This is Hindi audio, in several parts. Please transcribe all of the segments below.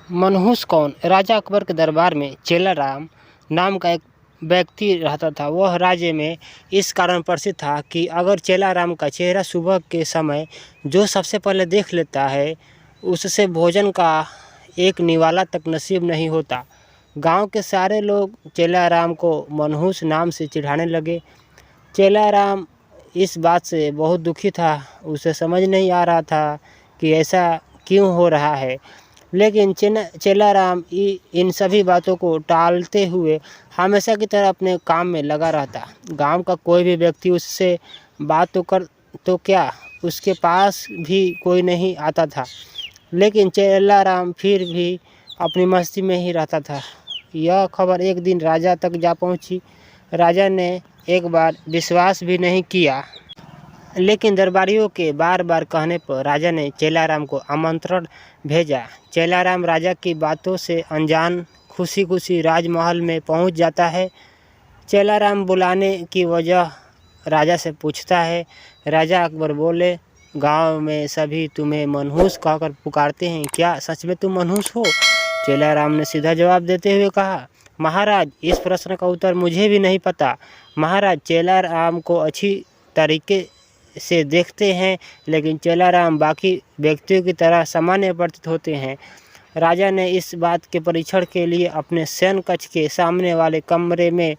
मनहूस कौन? राजा अकबर के दरबार में चेलाराम नाम का एक व्यक्ति रहता था। वह राज्य में इस कारण प्रसिद्ध था कि अगर चेलाराम का चेहरा सुबह के समय जो सबसे पहले देख लेता है, उससे भोजन का एक निवाला तक नसीब नहीं होता। गांव के सारे लोग चेलाराम को मनहूस नाम से चिढ़ाने लगे। चेलाराम इस बात से बहुत दुखी था। उसे समझ नहीं आ रहा था कि ऐसा क्यों हो रहा है। लेकिन चेलाराम इन सभी बातों को टालते हुए हमेशा की तरह अपने काम में लगा रहता। गांव का कोई भी व्यक्ति उससे बात तो क्या, उसके पास भी कोई नहीं आता था। लेकिन चेलाराम फिर भी अपनी मस्ती में ही रहता था। यह खबर एक दिन राजा तक जा पहुंची। राजा ने एक बार विश्वास भी नहीं किया, लेकिन दरबारियों के बार बार कहने पर राजा ने चेलाराम को आमंत्रण भेजा। चेलाराम राजा की बातों से अनजान खुशी खुशी राजमहल में पहुंच जाता है। चेलाराम बुलाने की वजह राजा से पूछता है। राजा अकबर बोले, गांव में सभी तुम्हें मनहूस कहकर पुकारते हैं, क्या सच में तुम मनहूस हो? चेलाराम ने सीधा जवाब देते हुए कहा, महाराज, इस प्रश्न का उत्तर मुझे भी नहीं पता। महाराज, चेलाराम को अच्छी तरीके से देखते हैं, लेकिन चेलाराम बाकी व्यक्तियों की तरह सामान्य प्रतीत होते हैं। राजा ने इस बात के परीक्षण के लिए अपने शयन कक्ष के सामने वाले कमरे में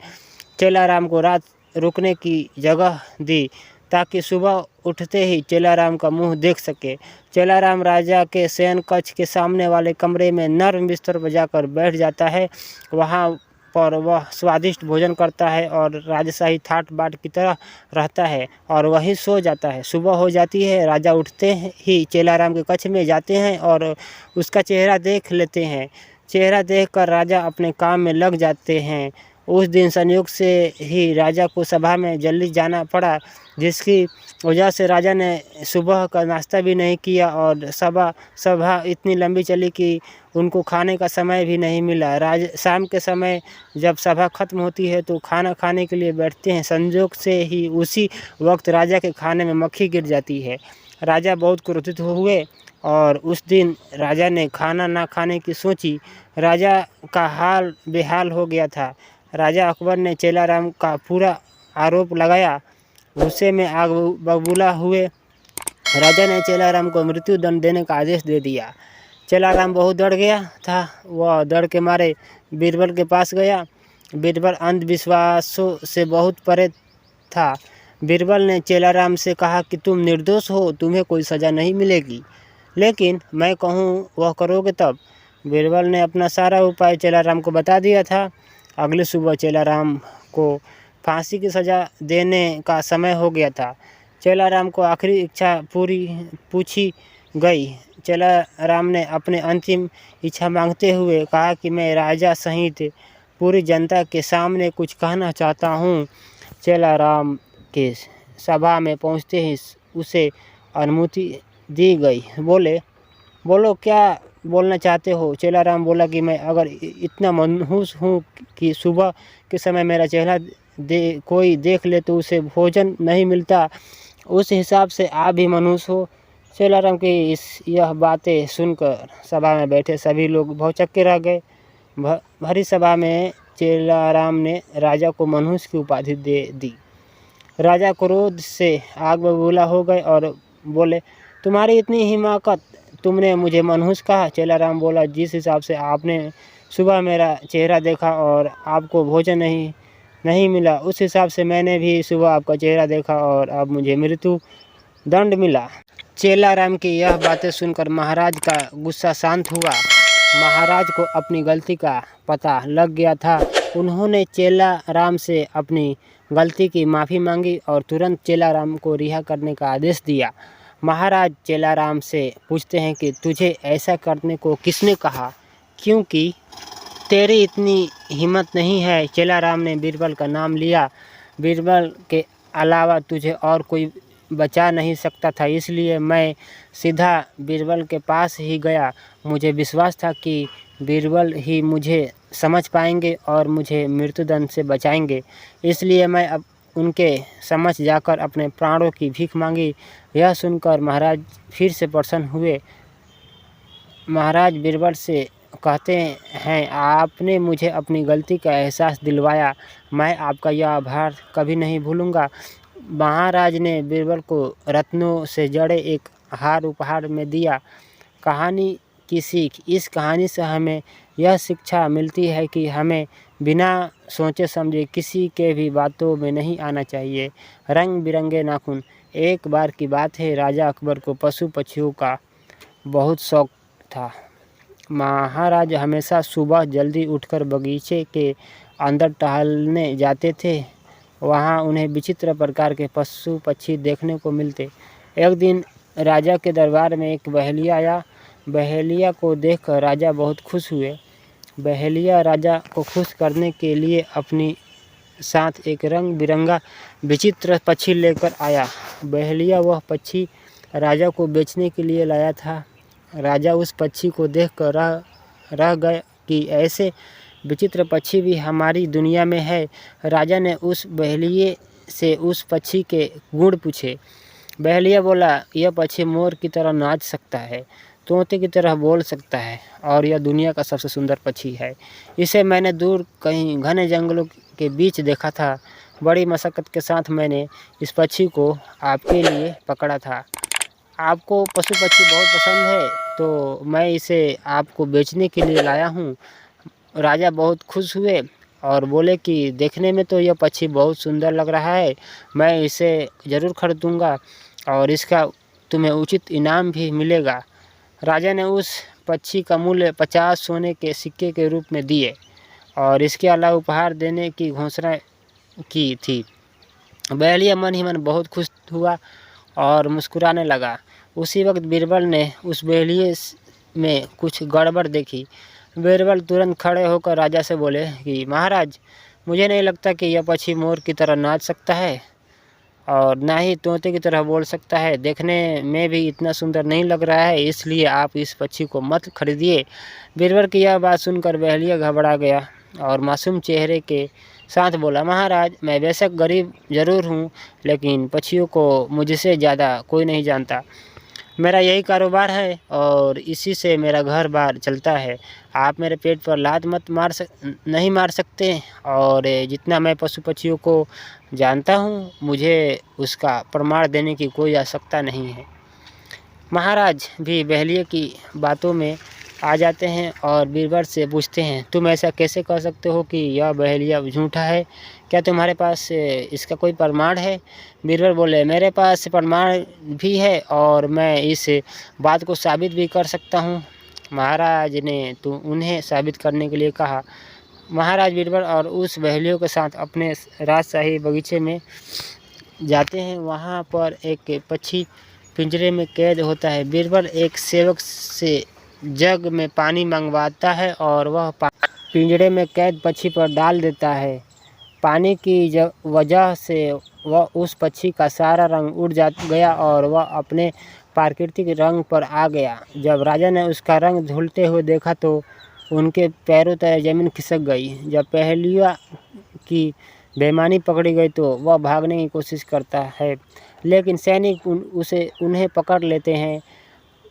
चेलाराम को रात रुकने की जगह दी, ताकि सुबह उठते ही चेलाराम का मुंह देख सके। चेलाराम राजा के शयन कक्ष के सामने वाले कमरे में नर्म बिस्तर पर जाकर बैठ जाता है। वहाँ पर वह स्वादिष्ट भोजन करता है और राजशाही ठाट बाट की तरह रहता है और वहीं सो जाता है। सुबह हो जाती है। राजा उठते ही चेलाराम के कक्ष में जाते हैं और उसका चेहरा देख लेते हैं। चेहरा देखकर राजा अपने काम में लग जाते हैं। उस दिन संयोग से ही राजा को सभा में जल्दी जाना पड़ा, जिसकी वजह से राजा ने सुबह का नाश्ता भी नहीं किया और सभा इतनी लंबी चली कि उनको खाने का समय भी नहीं मिला। शाम के समय जब सभा खत्म होती है तो खाना खाने के लिए बैठते हैं। संयोग से ही उसी वक्त राजा के खाने में मक्खी गिर जाती है। राजा बहुत क्रोधित हुए और उस दिन राजा ने खाना ना खाने की सोची। राजा का हाल बेहाल हो गया था। राजा अकबर ने चेलाराम का पूरा आरोप लगाया। गुस्से में आग बबूला हुए राजा ने चेलाराम को मृत्यु दंड देने का आदेश दे दिया। चेलाराम बहुत डर गया था। वह डर के मारे बीरबल के पास गया। बीरबल अंधविश्वासों से बहुत परे था। बीरबल ने चेलाराम से कहा कि तुम निर्दोष हो, तुम्हें कोई सज़ा नहीं मिलेगी, लेकिन मैं कहूँ वह करोगे तब। बीरबल ने अपना सारा उपाय चेलाराम को बता दिया था। अगले सुबह चेलाराम को फांसी की सज़ा देने का समय हो गया था। चेलाराम को आखिरी इच्छा पूछी गई। चेलाराम ने अपने अंतिम इच्छा मांगते हुए कहा कि मैं राजा सहित पूरी जनता के सामने कुछ कहना चाहता हूँ। चेलाराम के सभा में पहुँचते ही उसे अनुमति दी गई। बोलो, क्या बोलना चाहते हो? चेलाराम बोला कि मैं अगर इतना मनहूस हूँ कि सुबह के समय मेरा चेहरा कोई देख ले तो उसे भोजन नहीं मिलता, उस हिसाब से आप भी मनहूस हो। चेलाराम की यह बातें सुनकर सभा में बैठे सभी लोग भौचक्के रह गए। भरी सभा में चेलाराम ने राजा को मनहूस की उपाधि दे दी। राजा क्रोध से आग बबूला हो गए और बोले, तुम्हारी इतनी हिम्मत, तुमने मुझे मनहूस कहा? चेलाराम बोला, जिस हिसाब से आपने सुबह मेरा चेहरा देखा और आपको भोजन नहीं मिला, उस हिसाब से मैंने भी सुबह आपका चेहरा देखा और अब मुझे मृत्यु दंड मिला। चेलाराम की यह बातें सुनकर महाराज का गुस्सा शांत हुआ। महाराज को अपनी गलती का पता लग गया था। उन्होंने चेलाराम से अपनी गलती की माफ़ी मांगी और तुरंत चेलाराम को रिहा करने का आदेश दिया। महाराज चेलाराम से पूछते हैं कि तुझे ऐसा करने को किसने कहा, क्योंकि तेरी इतनी हिम्मत नहीं है। चेलाराम ने बीरबल का नाम लिया। बीरबल के अलावा तुझे और कोई बचा नहीं सकता था, इसलिए मैं सीधा बीरबल के पास ही गया। मुझे विश्वास था कि बीरबल ही मुझे समझ पाएंगे और मुझे मृत्युदंड से बचाएंगे, इसलिए मैं अब उनके समक्ष जाकर अपने प्राणों की भीख मांगी। यह सुनकर महाराज फिर से प्रसन्न हुए। महाराज बीरबल से कहते हैं, आपने मुझे अपनी गलती का एहसास दिलवाया, मैं आपका यह आभार कभी नहीं भूलूंगा। महाराज ने बीरबल को रत्नों से जड़े एक हार उपहार में दिया। कहानी की सीख। इस कहानी से हमें यह शिक्षा मिलती है कि हमें बिना सोचे समझे किसी के भी बातों में नहीं आना चाहिए। रंग बिरंगे नाखून। एक बार की बात है, राजा अकबर को पशु पक्षियों का बहुत शौक था। महाराज हमेशा सुबह जल्दी उठकर बगीचे के अंदर टहलने जाते थे। वहाँ उन्हें विचित्र प्रकार के पशु पक्षी देखने को मिलते। एक दिन राजा के दरबार में एक बहेलिया आया। बहेलिया को देखकर राजा बहुत खुश हुए। बहेलिया राजा को खुश करने के लिए अपनी साथ एक रंग बिरंगा विचित्र पक्षी लेकर आया। बहेलिया वह पक्षी राजा को बेचने के लिए लाया था। राजा उस पक्षी को देखकर रह गए कि ऐसे विचित्र पक्षी भी हमारी दुनिया में है। राजा ने उस बहेलिए से उस पक्षी के गुण पूछे। बहेलिया बोला, यह पक्षी मोर की तरह नाच सकता है, तोते की तरह बोल सकता है और यह दुनिया का सबसे सुंदर पक्षी है। इसे मैंने दूर कहीं घने जंगलों के बीच देखा था। बड़ी मशक्कत के साथ मैंने इस पक्षी को आपके लिए पकड़ा था। आपको पशु पक्षी बहुत पसंद है, तो मैं इसे आपको बेचने के लिए लाया हूँ। राजा बहुत खुश हुए और बोले कि देखने में तो यह पक्षी बहुत सुंदर लग रहा है, मैं इसे ज़रूर खरीदूँगा और इसका तुम्हें उचित इनाम भी मिलेगा। राजा ने उस पक्षी का मूल्य 50 सोने के सिक्के के रूप में दिए और इसके अलावा उपहार देने की घोषणा की थी। बहेलिया मन ही मन बहुत खुश हुआ और मुस्कुराने लगा। उसी वक्त बीरबल ने उस बहेलिए में कुछ गड़बड़ देखी। बीरबल तुरंत खड़े होकर राजा से बोले कि महाराज, मुझे नहीं लगता कि यह पक्षी मोर की तरह नाच सकता है और ना ही तोते की तरह बोल सकता है। देखने में भी इतना सुंदर नहीं लग रहा है, इसलिए आप इस पक्षी को मत खरीदिए। बीरबल की यह बात सुनकर बहेलिया घबरा गया और मासूम चेहरे के साथ बोला, महाराज, मैं बेशक गरीब जरूर हूँ, लेकिन पक्षियों को मुझसे ज़्यादा कोई नहीं जानता। मेरा यही कारोबार है और इसी से मेरा घर बार चलता है। आप मेरे पेट पर लात मत नहीं मार सकते और जितना मैं पशु पक्षियों को जानता हूँ, मुझे उसका प्रमाण देने की कोई आवश्यकता नहीं है। महाराज भी बहेलिए की बातों में आ जाते हैं और बीरबल से पूछते हैं, तुम ऐसा कैसे कह सकते हो कि यह बहेलिया झूठा है? क्या तुम्हारे पास इसका कोई प्रमाण है? बीरबल बोले, मेरे पास प्रमाण भी है और मैं इस बात को साबित भी कर सकता हूँ। महाराज ने तो उन्हें साबित करने के लिए कहा। महाराज बीरबल और उस बहेलियों के साथ अपने राजशाही बगीचे में जाते हैं। वहाँ पर एक पक्षी पिंजरे में कैद होता है। बीरबल एक सेवक से जग में पानी मंगवाता है और वह पिंजरे में कैद पक्षी पर डाल देता है। पानी की वजह से वह उस पक्षी का सारा रंग उड़ गया और वह अपने प्राकृतिक रंग पर आ गया। जब राजा ने उसका रंग धुलते हुए देखा तो उनके पैरों तले जमीन खिसक गई। जब बहेलिया की बेईमानी पकड़ी गई तो वह भागने की कोशिश करता है, लेकिन सैनिक उन्हें पकड़ लेते हैं।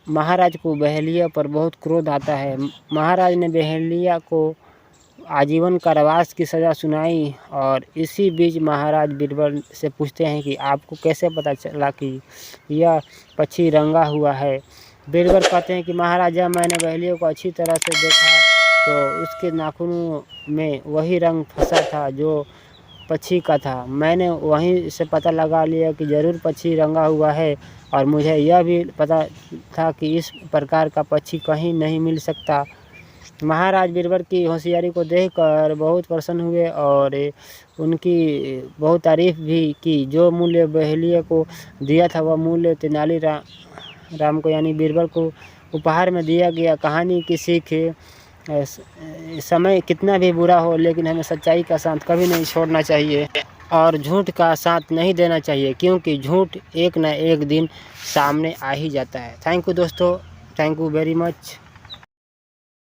महाराज को बहेलिया पर बहुत क्रोध आता है। महाराज ने बहेलिया को आजीवन कारावास की सज़ा सुनाई और इसी बीच महाराज बीरबल से पूछते हैं कि आपको कैसे पता चला कि यह पक्षी रंगा हुआ है? बीरबल कहते हैं कि महाराज, जब मैंने बहेलिया को अच्छी तरह से देखा तो उसके नाखूनों में वही रंग फंसा था जो पक्षी का था। मैंने वहीं से पता लगा लिया कि ज़रूर पक्षी रंगा हुआ है और मुझे यह भी पता था कि इस प्रकार का पक्षी कहीं नहीं मिल सकता। महाराज बीरबल की होशियारी को देखकर बहुत प्रसन्न हुए और उनकी बहुत तारीफ भी की। जो मूल्य बहेलिया को दिया था वह मूल्य तेनालीराम को यानी बीरबल को उपहार में दिया गया। कहानी की सीख, समय कितना भी बुरा हो लेकिन हमें सच्चाई का साथ कभी नहीं छोड़ना चाहिए और झूठ का साथ नहीं देना चाहिए, क्योंकि झूठ एक न एक दिन सामने आ ही जाता है। थैंक यू दोस्तों, थैंक यू वेरी मच।